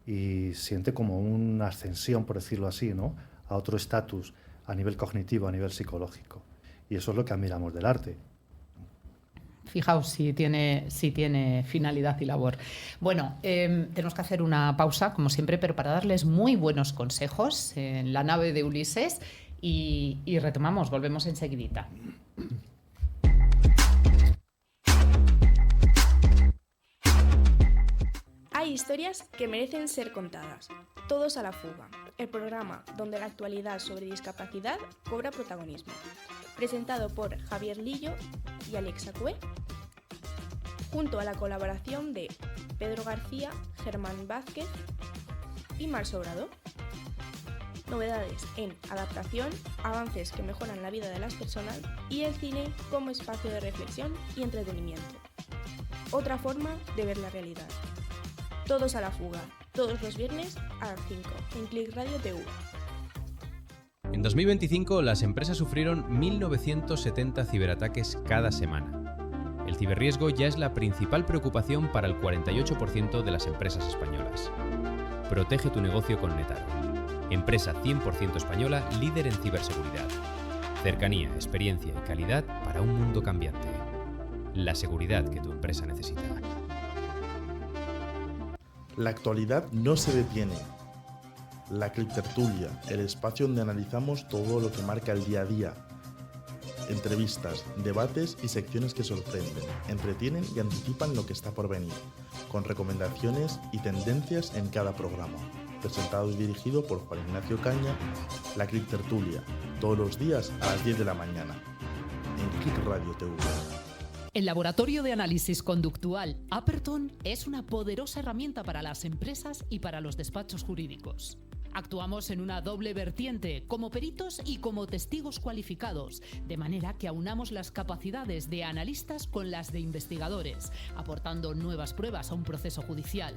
y siente como una ascensión, por decirlo así, ¿no?, a otro estatus a nivel cognitivo, a nivel psicológico. Y eso es lo que admiramos del arte. Fijaos si tiene finalidad y labor. Bueno, tenemos que hacer una pausa, como siempre, pero para darles muy buenos consejos en la nave de Ulises y retomamos, volvemos enseguidita. Hay historias que merecen ser contadas. Todos a la fuga, el programa donde la actualidad sobre discapacidad cobra protagonismo. Presentado por Javier Lillo y Alexa Cue, junto a la colaboración de Pedro García, Germán Vázquez y Mar Sobrado. Novedades en adaptación, avances que mejoran la vida de las personas y el cine como espacio de reflexión y entretenimiento. Otra forma de ver la realidad. Todos a la fuga, todos los viernes a las 5 en Click Radio TV. En 2025 las empresas sufrieron 1.970 ciberataques cada semana. El ciberriesgo ya es la principal preocupación para el 48% de las empresas españolas. Protege tu negocio con Netaro. Empresa 100% española, líder en ciberseguridad. Cercanía, experiencia y calidad para un mundo cambiante. La seguridad que tu empresa necesita. La actualidad no se detiene. La Criptertulia, el espacio donde analizamos todo lo que marca el día a día. Entrevistas, debates y secciones que sorprenden, entretienen y anticipan lo que está por venir, con recomendaciones y tendencias en cada programa. Presentado y dirigido por Juan Ignacio Caña, La Criptertulia, todos los días a las 10 de la mañana, en Click Radio TV. El laboratorio de análisis conductual Aperton es una poderosa herramienta para las empresas y para los despachos jurídicos. Actuamos en una doble vertiente, como peritos y como testigos cualificados, de manera que aunamos las capacidades de analistas con las de investigadores, aportando nuevas pruebas a un proceso judicial.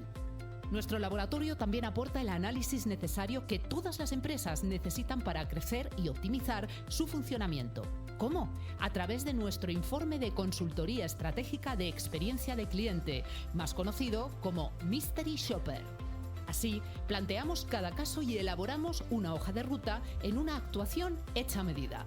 Nuestro laboratorio también aporta el análisis necesario que todas las empresas necesitan para crecer y optimizar su funcionamiento. ¿Cómo? A través de nuestro informe de consultoría estratégica de experiencia de cliente, más conocido como Mystery Shopper. Así, planteamos cada caso y elaboramos una hoja de ruta en una actuación hecha a medida.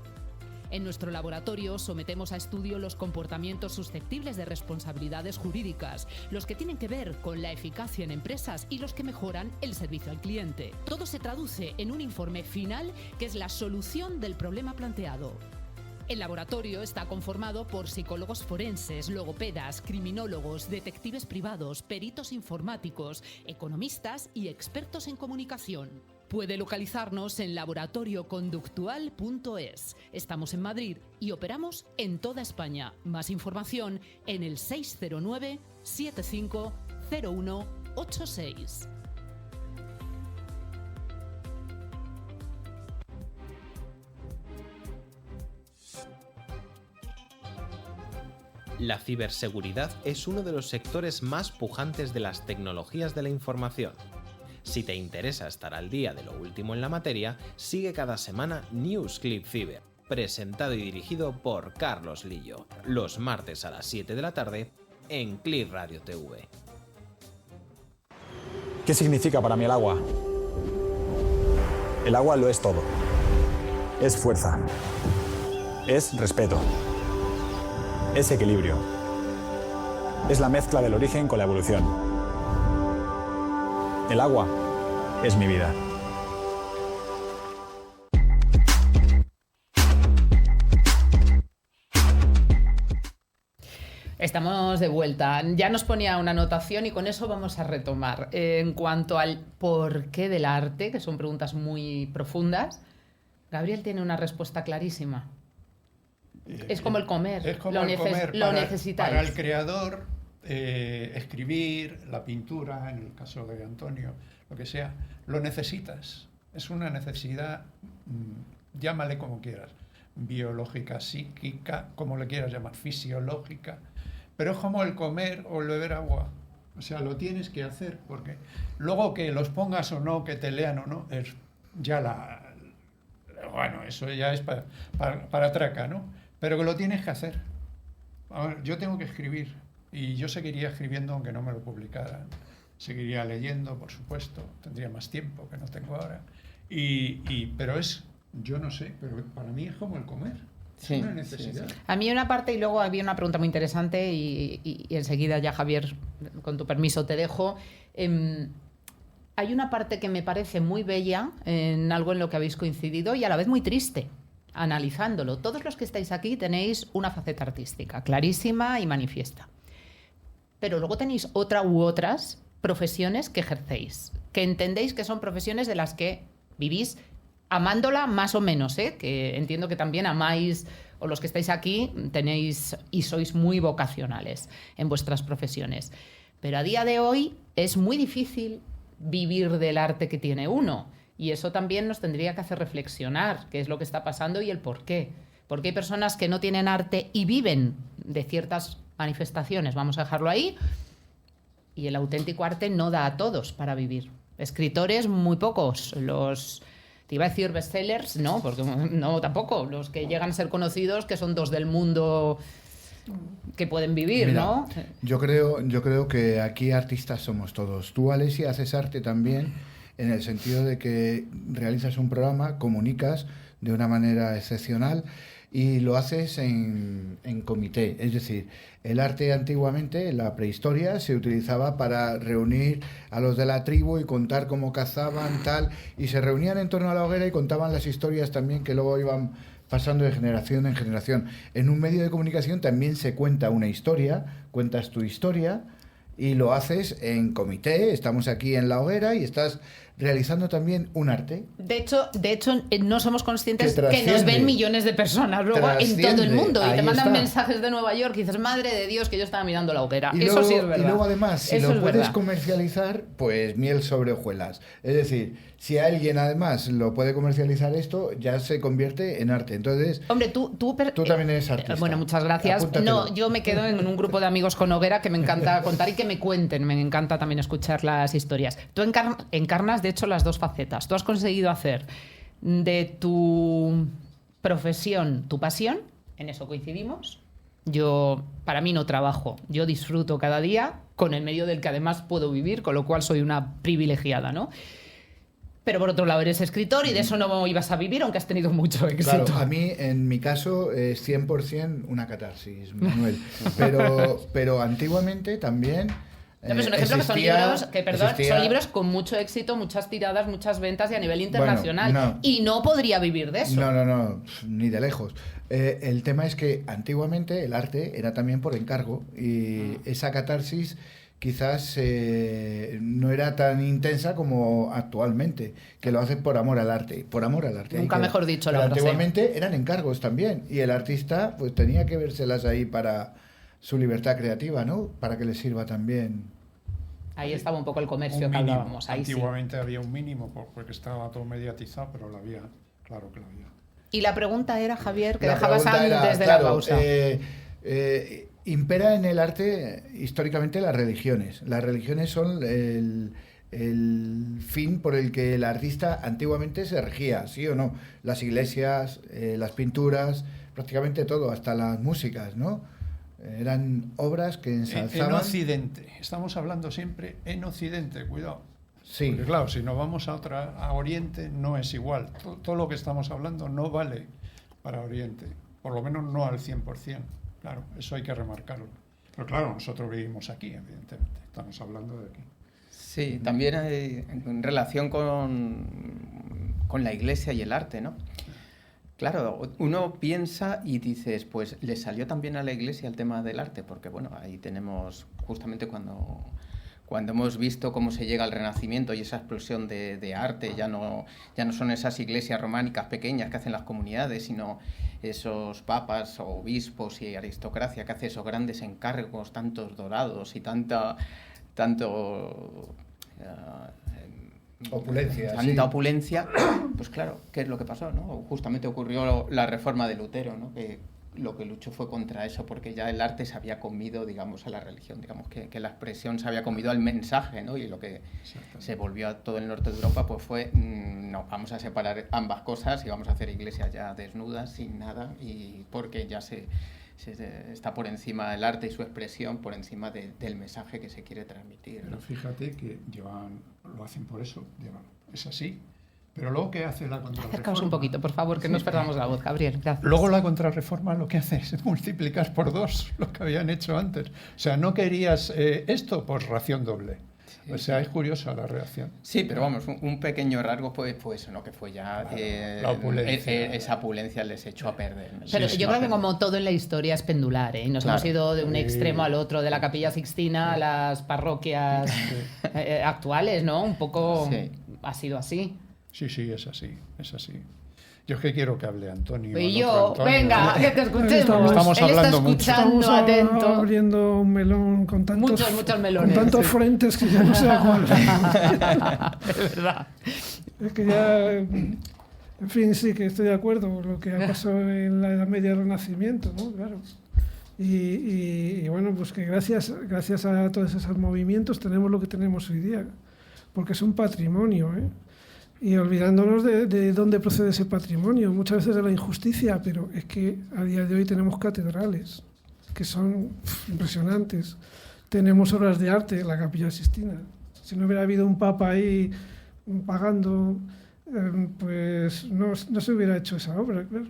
En nuestro laboratorio sometemos a estudio los comportamientos susceptibles de responsabilidades jurídicas, los que tienen que ver con la eficacia en empresas y los que mejoran el servicio al cliente. Todo se traduce en un informe final que es la solución del problema planteado. El laboratorio está conformado por psicólogos forenses, logopedas, criminólogos, detectives privados, peritos informáticos, economistas y expertos en comunicación. Puede localizarnos en laboratorioconductual.es. Estamos en Madrid y operamos en toda España. Más información en el 609 750186. La ciberseguridad es uno de los sectores más pujantes de las tecnologías de la información. Si te interesa estar al día de lo último en la materia, sigue cada semana Newsclip Ciber, presentado y dirigido por Carlos Lillo, los martes a las 7 de la tarde en Click Radio TV. ¿Qué significa para mí el agua? El agua lo es todo. Es fuerza. Es respeto. Es equilibrio. Es la mezcla del origen con la evolución. El agua es mi vida. Estamos de vuelta. Ya nos ponía una anotación y con eso vamos a retomar. En cuanto al porqué del arte, que son preguntas muy profundas, Gabriel tiene una respuesta clarísima. Es como el comer. Es como el comer. Lo necesitáis. Para el creador, escribir, la pintura, en el caso de Antonio, lo que sea, lo necesitas. Es una necesidad, llámale como quieras, biológica, psíquica, como le quieras llamar, fisiológica, pero es como el comer o el beber agua. O sea, lo tienes que hacer, porque luego que los pongas o no, que te lean o no, es ya bueno, eso ya es para traca, ¿no? Pero que lo tienes que hacer. A ver, yo tengo que escribir y yo seguiría escribiendo aunque no me lo publicaran. Seguiría leyendo, por supuesto, tendría más tiempo que no tengo ahora. Pero yo no sé, pero para mí es como el comer. Es una necesidad. Sí. A mí una parte, y luego había una pregunta muy interesante y enseguida ya, Javier, con tu permiso te dejo. Hay una parte que me parece muy bella, en algo en lo que habéis coincidido, y a la vez muy triste, analizándolo. Todos los que estáis aquí tenéis una faceta artística, clarísima y manifiesta. Pero luego tenéis otra u otras profesiones que ejercéis, que entendéis que son profesiones de las que vivís amándola más o menos, que entiendo que también amáis, o los que estáis aquí tenéis y sois muy vocacionales en vuestras profesiones. Pero a día de hoy es muy difícil vivir del arte que tiene uno. Y eso también nos tendría que hacer reflexionar qué es lo que está pasando y el por qué. Porque hay personas que no tienen arte y viven de ciertas manifestaciones, vamos a dejarlo ahí, y el auténtico arte no da a todos para vivir. Escritores, muy pocos. Te iba a decir bestsellers, no, porque no, tampoco. Los que llegan a ser conocidos, que son dos del mundo que pueden vivir, mira, ¿no? Yo creo que aquí artistas somos todos. Tú, Alessia, haces arte también en el sentido de que realizas un programa, comunicas de una manera excepcional y lo haces en comité. Es decir, el arte antiguamente, en la prehistoria, se utilizaba para reunir a los de la tribu y contar cómo cazaban, tal, y se reunían en torno a la hoguera y contaban las historias también que luego iban pasando de generación en generación. En un medio de comunicación también se cuenta una historia, cuentas tu historia y lo haces en comité. Estamos aquí en la hoguera y estás realizando también un arte. De hecho, no somos conscientes que nos ven millones de personas luego en todo el mundo y te mandan mensajes de Nueva York y dices, madre de Dios, que yo estaba mirando la hoguera. Y eso luego, sí es verdad. Y luego además, si eso lo puedes comercializar, pues miel sobre hojuelas. Es decir, si alguien además lo puede comercializar esto, ya se convierte en arte. Entonces, hombre, tú también eres artista. Bueno, muchas gracias. Apúntatelo. No, yo me quedo en un grupo de amigos con hoguera que me encanta contar y que me cuenten. Me encanta también escuchar las historias. Tú encarnas, de hecho, las dos facetas. Tú has conseguido hacer de tu profesión tu pasión, en eso coincidimos. Yo, para mí, no trabajo. Yo disfruto cada día con el medio del que además puedo vivir, con lo cual soy una privilegiada, ¿no? Pero por otro lado eres escritor y de eso no ibas a vivir, aunque has tenido mucho éxito. Claro, a mí, en mi caso, es 100% una catarsis, Manuel. Pero antiguamente también... No, pues un ejemplo que son libros con mucho éxito, muchas tiradas, muchas ventas y a nivel internacional. Bueno, no. Y no podría vivir de eso. No, ni de lejos. El tema es que antiguamente el arte era también por encargo y esa catarsis quizás no era tan intensa como actualmente, que lo hacen por amor al arte. Por amor al arte. Nunca mejor dicho la frase. Antiguamente eran encargos también y el artista pues tenía que vérselas ahí para su libertad creativa, ¿no? Para que le sirva también. Ahí estaba un poco el comercio que hablábamos. Ahí antiguamente había un mínimo porque estaba todo mediatizado, pero lo había, claro que lo había. Y la pregunta era, Javier, que dejabas antes de la pausa. Impera en el arte históricamente las religiones. Las religiones son el fin por el que el artista antiguamente se regía, ¿sí o no? Las iglesias, las pinturas, prácticamente todo, hasta las músicas, ¿no? Eran obras que ensalzaban... En Occidente, estamos hablando siempre en Occidente, cuidado. Sí. Porque claro, si nos vamos a Oriente no es igual. Todo lo que estamos hablando no vale para Oriente, por lo menos no al 100%. Claro, eso hay que remarcarlo. Pero claro, nosotros vivimos aquí, evidentemente. Estamos hablando de aquí. Sí, también en relación con la iglesia y el arte, ¿no? Claro, uno piensa y dices, pues le salió también a la iglesia el tema del arte, porque bueno, ahí tenemos justamente cuando hemos visto cómo se llega al Renacimiento y esa explosión de arte, ya no son esas iglesias románicas pequeñas que hacen las comunidades, sino esos papas o obispos y aristocracia que hace esos grandes encargos, tantos dorados y tanta opulencia, pues claro, ¿qué es lo que pasó, no? Justamente ocurrió la reforma de Lutero, ¿no? Que lo que luchó fue contra eso, porque ya el arte se había comido, digamos, a la religión, digamos que la expresión se había comido al mensaje, ¿no? Y lo que se volvió a todo el norte de Europa pues fue, no, vamos a separar ambas cosas y vamos a hacer iglesias ya desnudas, sin nada, y porque ya se está por encima del arte y su expresión, por encima del mensaje que se quiere transmitir, ¿no? Pero fíjate que lo hacen por eso, es así. Pero luego, ¿qué hace la contrarreforma? Acercaos un poquito, por favor, que nos perdamos la voz, Gabriel. Gracias. Luego la contrarreforma lo que hace es multiplicar por 2 lo que habían hecho antes. O sea, no querías esto, pues ración doble. Sí. O sea, es curiosa la reacción. Sí, pero vamos, un pequeño rasgo fue eso, ¿no? Que fue ya la opulencia. Esa opulencia les echó a perder. Pero yo creo que como todo en la historia es pendular, ¿eh? Nos hemos ido de un extremo al otro, de la Capilla Sixtina a las parroquias actuales, ¿no? Un poco ha sido así. Sí, es así. Yo es que quiero que hable Antonio. Y yo, Antonio, venga, que te escuchemos. Estamos hablando mucho. Estamos atento. abriendo un melón con tantos, muchos melones, con tantos frentes que ya no sé a cuál. De verdad. Es que ya, en fin, sí que estoy de acuerdo con lo que ha pasado en la Edad Media del Renacimiento, ¿no? Claro. Y bueno, pues que gracias a todos esos movimientos tenemos lo que tenemos hoy día, porque es un patrimonio, ¿eh? Y olvidándonos de dónde procede ese patrimonio, muchas veces de la injusticia, pero es que a día de hoy tenemos catedrales que son impresionantes, tenemos obras de arte, la Capilla Sixtina. Si no hubiera habido un papa ahí pagando, pues no se hubiera hecho esa obra, claro.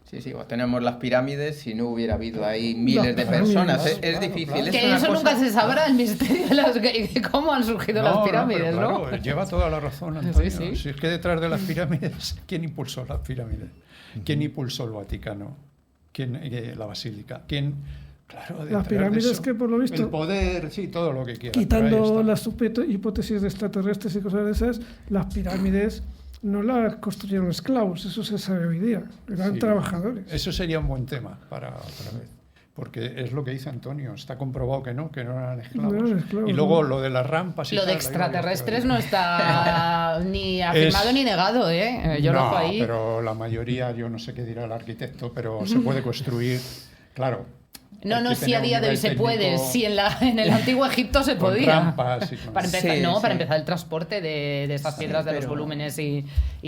Sí, tenemos las pirámides, si no hubiera habido ahí miles de personas, es difícil. Claro. Que eso nunca se sabrá, el misterio de cómo han surgido las pirámides, ¿no? Claro, lleva toda la razón, Antonio. Sí. Si es que detrás de las pirámides, ¿quién impulsó las pirámides? ¿Quién impulsó el Vaticano? ¿Quién la Basílica? ¿Quién? Claro, las pirámides que por lo visto... El poder, sí, todo lo que quieras. Quitando las hipótesis de extraterrestres y cosas de esas, las pirámides... No la construyeron esclavos, eso se sabe hoy día, eran trabajadores. Eso sería un buen tema para otra vez, porque es lo que dice Antonio, está comprobado que no eran esclavos. No eran esclavos, y luego lo de las rampas... Lo de extraterrestres no está ni afirmado ni negado, ¿eh? Yo lo dejo ahí. Pero la mayoría, yo no sé qué dirá el arquitecto, pero se puede construir, claro... No, si a día de hoy se puede, si en el antiguo Egipto se podía. Rampas y con... Para empezar el transporte de esas piedras de los volúmenes y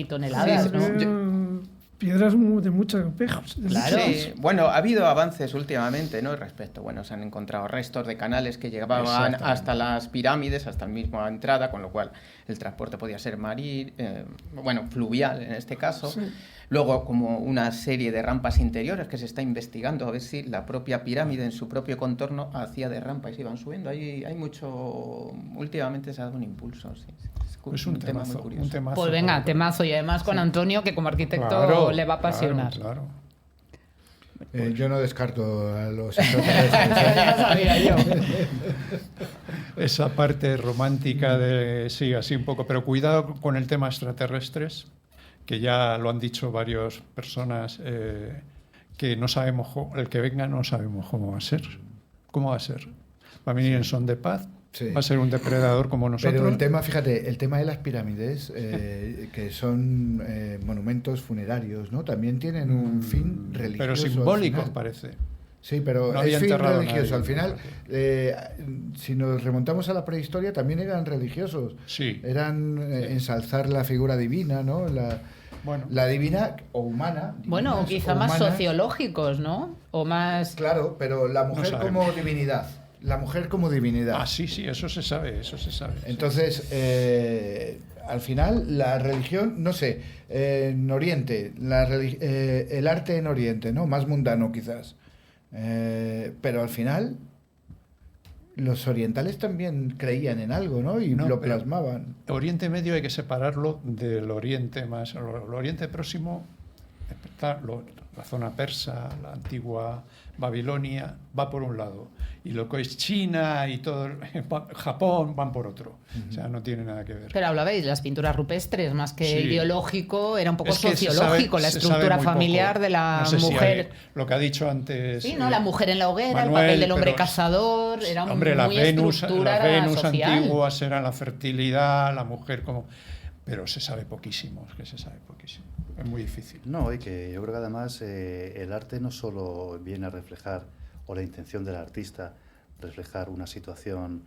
toneladas, ¿no? piedras de muchos espejos. Claro. Sí. Bueno, ha habido avances últimamente, ¿no? Respecto, bueno, se han encontrado restos de canales que llegaban hasta las pirámides, hasta la misma entrada, con lo cual el transporte podía ser fluvial en este caso. Sí. Luego, como una serie de rampas interiores que se está investigando a ver si la propia pirámide en su propio contorno hacía de rampa y se iban subiendo. Hay mucho... Últimamente se ha dado un impulso, sí. Es un tema muy curioso. Un temazo, pues venga, temazo. Y además con Antonio, que como arquitecto le va a apasionar. Claro. Yo no descarto a los esa parte romántica de sí, así un poco, pero cuidado con el tema extraterrestres, que ya lo han dicho varias personas, que no sabemos el que venga no sabemos cómo va a ser. ¿Cómo va a ser? ¿Va a venir en son de paz? Sí. Va a ser un depredador como nosotros. Pero el tema, fíjate, el tema de las pirámides, que son monumentos funerarios, ¿no? También tienen un fin religioso. Pero simbólico, parece. Sí, pero no es fin religioso. Al final, si nos remontamos a la prehistoria, también eran religiosos. Sí. Eran ensalzar la figura divina, ¿no? La divina o humana. Bueno, o quizá más sociológicos, ¿no? O más... Claro, pero la mujer como divinidad. La mujer como divinidad. Ah, sí, eso se sabe. Entonces, al final, la religión, no sé, en Oriente, el arte en Oriente, ¿no? Más mundano quizás. Pero al final, los orientales también creían en algo, ¿no? Y lo plasmaban. Oriente Medio hay que separarlo del Oriente más... El Oriente Próximo, la zona persa, la antigua Babilonia, va por un lado. Y lo que es China y todo Japón van por otro. O sea, no tiene nada que ver. Pero hablabais, las pinturas rupestres, más que ideológico, era un poco sociológico, la estructura familiar de la mujer. Lo que ha dicho antes... Sí, ¿no? La mujer en la hoguera, Manuel, el papel del hombre cazador, era hombre, muy estructura las Venus social. Antiguas eran la fertilidad, la mujer como... Pero se sabe poquísimo, es muy difícil. No, y que yo creo que además el arte no solo viene a reflejar, o la intención del artista, reflejar una situación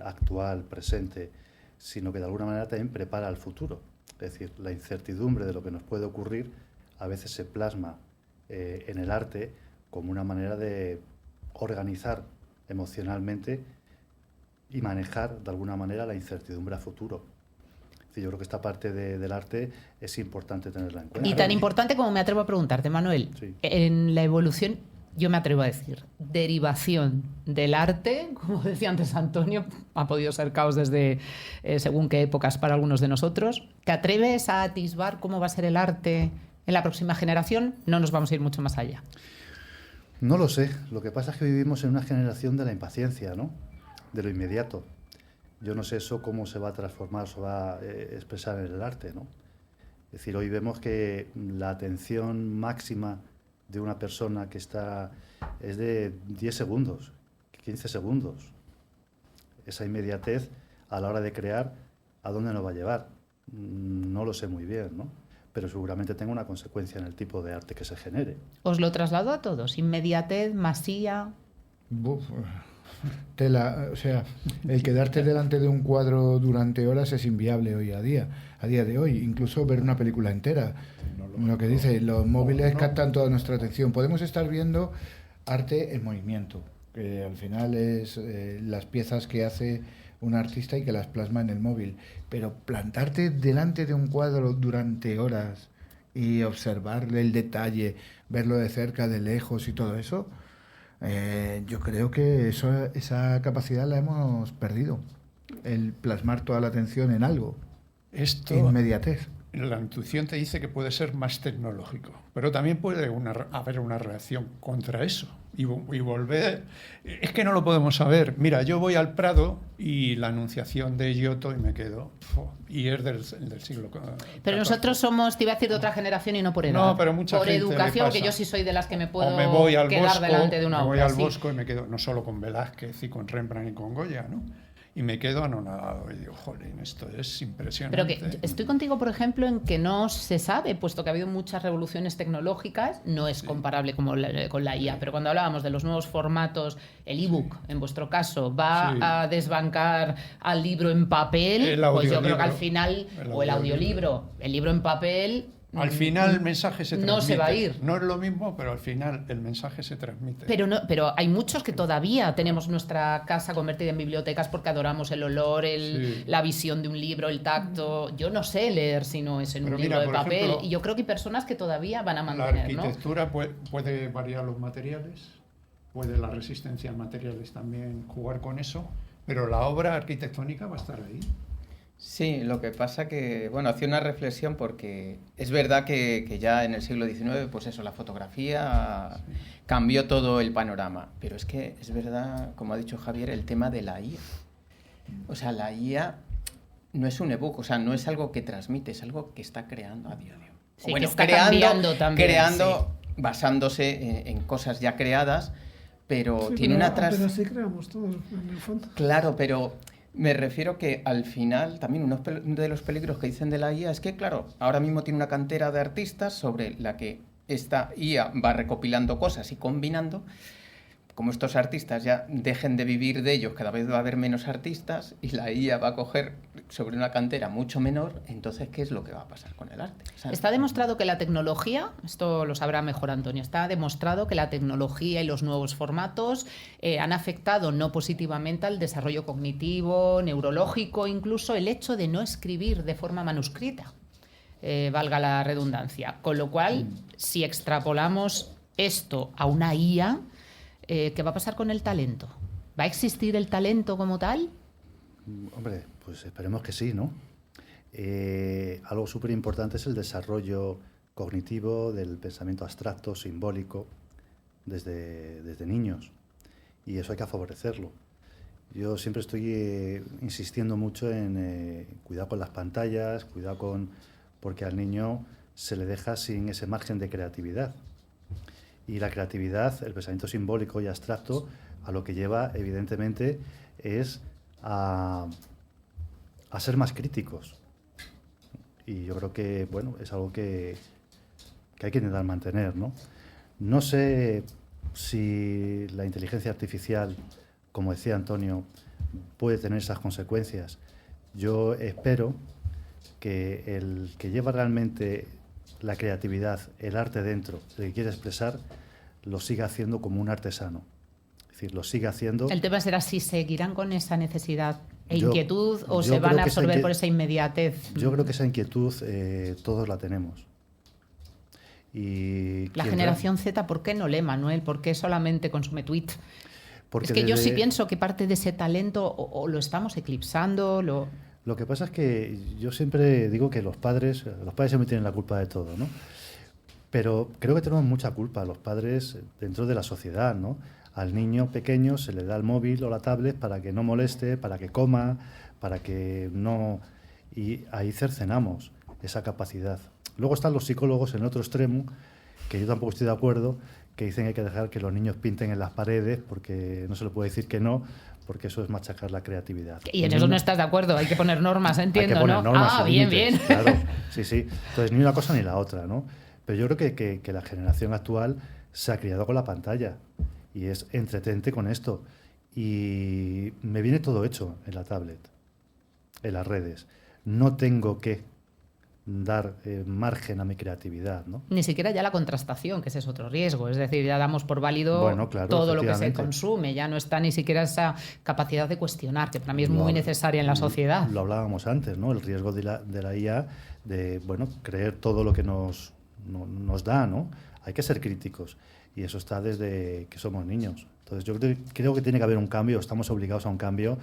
actual, presente, sino que de alguna manera también prepara al futuro. Es decir, la incertidumbre de lo que nos puede ocurrir a veces se plasma en el arte como una manera de organizar emocionalmente y manejar de alguna manera la incertidumbre a futuro. Yo creo que esta parte del arte es importante tenerla en cuenta. Y tan importante como me atrevo a preguntarte, Manuel, sí. En la evolución, yo me atrevo a decir, derivación del arte, como decía antes Antonio, ha podido ser caos desde según qué épocas para algunos de nosotros. ¿Te atreves a atisbar cómo va a ser el arte en la próxima generación? No nos vamos a ir mucho más allá. No lo sé. Lo que pasa es que vivimos en una generación de la impaciencia, ¿no? De lo inmediato. Yo no sé eso cómo se va a transformar, se va a expresar en el arte, ¿no? Es decir, hoy vemos que la atención máxima de una persona que está es de 10 segundos, 15 segundos. Esa inmediatez a la hora de crear, ¿a dónde nos va a llevar? No lo sé muy bien, ¿no? Pero seguramente tenga una consecuencia en el tipo de arte que se genere. Os lo traslado a todos, inmediatez, masía... O sea, el quedarte delante de un cuadro durante horas es inviable hoy a día de hoy, incluso ver una película entera. Lo que dice, los móviles captan toda nuestra atención. Podemos estar viendo arte en movimiento, que al final es las piezas que hace un artista y que las plasma en el móvil, pero plantarte delante de un cuadro durante horas y observarle el detalle, verlo de cerca, de lejos y todo eso, yo creo que esa capacidad la hemos perdido, el plasmar toda la atención en algo. Inmediatez. La intuición te dice que puede ser más tecnológico, pero también puede haber una reacción contra eso y volver. Es que no lo podemos saber. Mira, yo voy al Prado y la Anunciación de Giotto y me quedo. Y es del siglo Pero nosotros somos, te iba a decir, de otra generación y no por edad. No, pero mucha por gente educación, que yo sí soy de las que me puedo quedar Bosco, delante de una obra. Me voy al Bosco y me quedo no solo con Velázquez y con Rembrandt y con Goya, ¿no? Y me quedo anonadado y digo, jolín, esto es impresionante. Pero que estoy contigo, por ejemplo, en que no se sabe, puesto que ha habido muchas revoluciones tecnológicas, no es comparable con la IA, pero cuando hablábamos de los nuevos formatos, el ebook, en vuestro caso, ¿va a desbancar al libro en papel? Pues yo creo que al final, o el audiolibro, el libro en papel Al final el mensaje se transmite. No se va a ir. No es lo mismo, pero al final el mensaje se transmite. Pero hay muchos que todavía tenemos nuestra casa convertida en bibliotecas porque adoramos el olor, la visión de un libro, el tacto. Yo no sé leer si no es en un libro de papel. Ejemplo, y yo creo que hay personas que todavía van a mantener, la arquitectura puede variar los materiales, puede la resistencia a materiales también jugar con eso, pero la obra arquitectónica va a estar ahí. Sí, lo que pasa que, bueno, hacía una reflexión porque es verdad que ya en el siglo XIX, pues eso, la fotografía cambió todo el panorama, pero es que es verdad, como ha dicho Javier, el tema de la IA. O sea, la IA no es un ebook, o sea, no es algo que transmite, es algo que está creando a diario. Sí, bueno, que está cambiando también. Creando, basándose en cosas ya creadas, pero tiene una Pero así creamos todos, en el fondo. Claro, pero... Me refiero que al final también uno de los peligros que dicen de la IA es que, claro, ahora mismo tiene una cantera de artistas sobre la que esta IA va recopilando cosas y combinando. Como estos artistas ya dejen de vivir de ellos, cada vez va a haber menos artistas y la IA va a coger sobre una cantera mucho menor, entonces, ¿qué es lo que va a pasar con el arte? ¿Sabes? Está demostrado que la tecnología, esto lo sabrá mejor Antonio, está demostrado que la tecnología y los nuevos formatos han afectado no positivamente al desarrollo cognitivo, neurológico, incluso el hecho de no escribir de forma manuscrita, valga la redundancia. Con lo cual, si extrapolamos esto a una IA, ¿qué va a pasar con el talento? ¿Va a existir el talento como tal? Hombre, pues esperemos que sí, ¿no? Algo súper importante es el desarrollo cognitivo del pensamiento abstracto, simbólico, desde niños. Y eso hay que favorecerlo. Yo siempre estoy insistiendo mucho en cuidado con las pantallas, porque al niño se le deja sin ese margen de creatividad. Y la creatividad, el pensamiento simbólico y abstracto, a lo que lleva, evidentemente, es a ser más críticos. Y yo creo que, bueno, es algo que hay que intentar mantener, ¿no? No sé si la inteligencia artificial, como decía Antonio, puede tener esas consecuencias. Yo espero que el que lleva realmente la creatividad, el arte dentro, el que quiere expresar, lo siga haciendo como un artesano. Es decir, lo siga haciendo... El tema será si seguirán con esa necesidad e inquietud o se van a absorber por esa inmediatez. Yo creo que esa inquietud todos la tenemos. Y la generación Z, ¿por qué no lee, Manuel? ¿Por qué solamente consume tweet? Es que yo sí pienso que parte de ese talento o lo estamos eclipsando, Lo que pasa es que yo siempre digo que los padres siempre tienen la culpa de todo, ¿no? Pero creo que tenemos mucha culpa los padres dentro de la sociedad, ¿no? Al niño pequeño se le da el móvil o la tablet para que no moleste, para que coma, para que no... Y ahí cercenamos esa capacidad. Luego están los psicólogos en otro extremo, que yo tampoco estoy de acuerdo, que dicen que hay que dejar que los niños pinten en las paredes porque no se le puede decir que no, porque eso es machacar la creatividad. Y en eso no estás de acuerdo, hay que poner normas, entiendo, hay que poner normas, bien, límites, bien. Claro, sí. Entonces, ni una cosa ni la otra, ¿no? Pero yo creo que la generación actual se ha criado con la pantalla y es entretente con esto. Y me viene todo hecho en la tablet, en las redes. No tengo que dar margen a mi creatividad, ¿no? Ni siquiera ya la contrastación, que ese es otro riesgo. Es decir, ya damos por válido todo lo que se consume. Ya no está ni siquiera esa capacidad de cuestionar, que para mí es muy necesaria en la sociedad. Lo hablábamos antes, ¿no? El riesgo de la IA, de, bueno, creer todo lo que nos da, ¿no? Hay que ser críticos. Y eso está desde que somos niños. Entonces yo creo que tiene que haber un cambio, estamos obligados a un cambio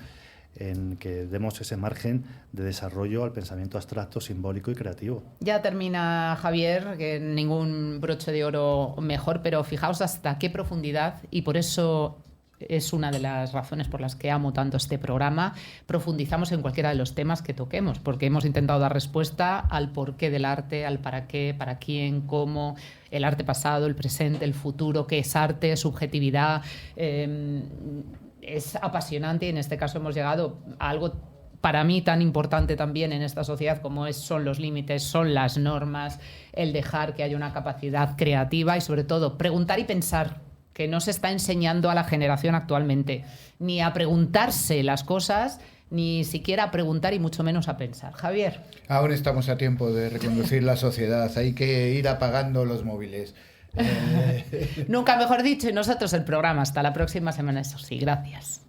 en que demos ese margen de desarrollo al pensamiento abstracto, simbólico y creativo. Ya termina, Javier, que ningún broche de oro mejor, pero fijaos hasta qué profundidad, y por eso es una de las razones por las que amo tanto este programa, profundizamos en cualquiera de los temas que toquemos, porque hemos intentado dar respuesta al porqué del arte, al para qué, para quién, cómo, el arte pasado, el presente, el futuro, qué es arte, subjetividad. Es apasionante y en este caso hemos llegado a algo para mí tan importante también en esta sociedad como son los límites, son las normas, el dejar que haya una capacidad creativa y sobre todo preguntar y pensar, que no se está enseñando a la generación actualmente, ni a preguntarse las cosas, ni siquiera a preguntar y mucho menos a pensar. Javier. Aún estamos a tiempo de reconducir la sociedad. Hay que ir apagando los móviles. Nunca mejor dicho, y nosotros el programa. Hasta la próxima semana, eso sí. Gracias.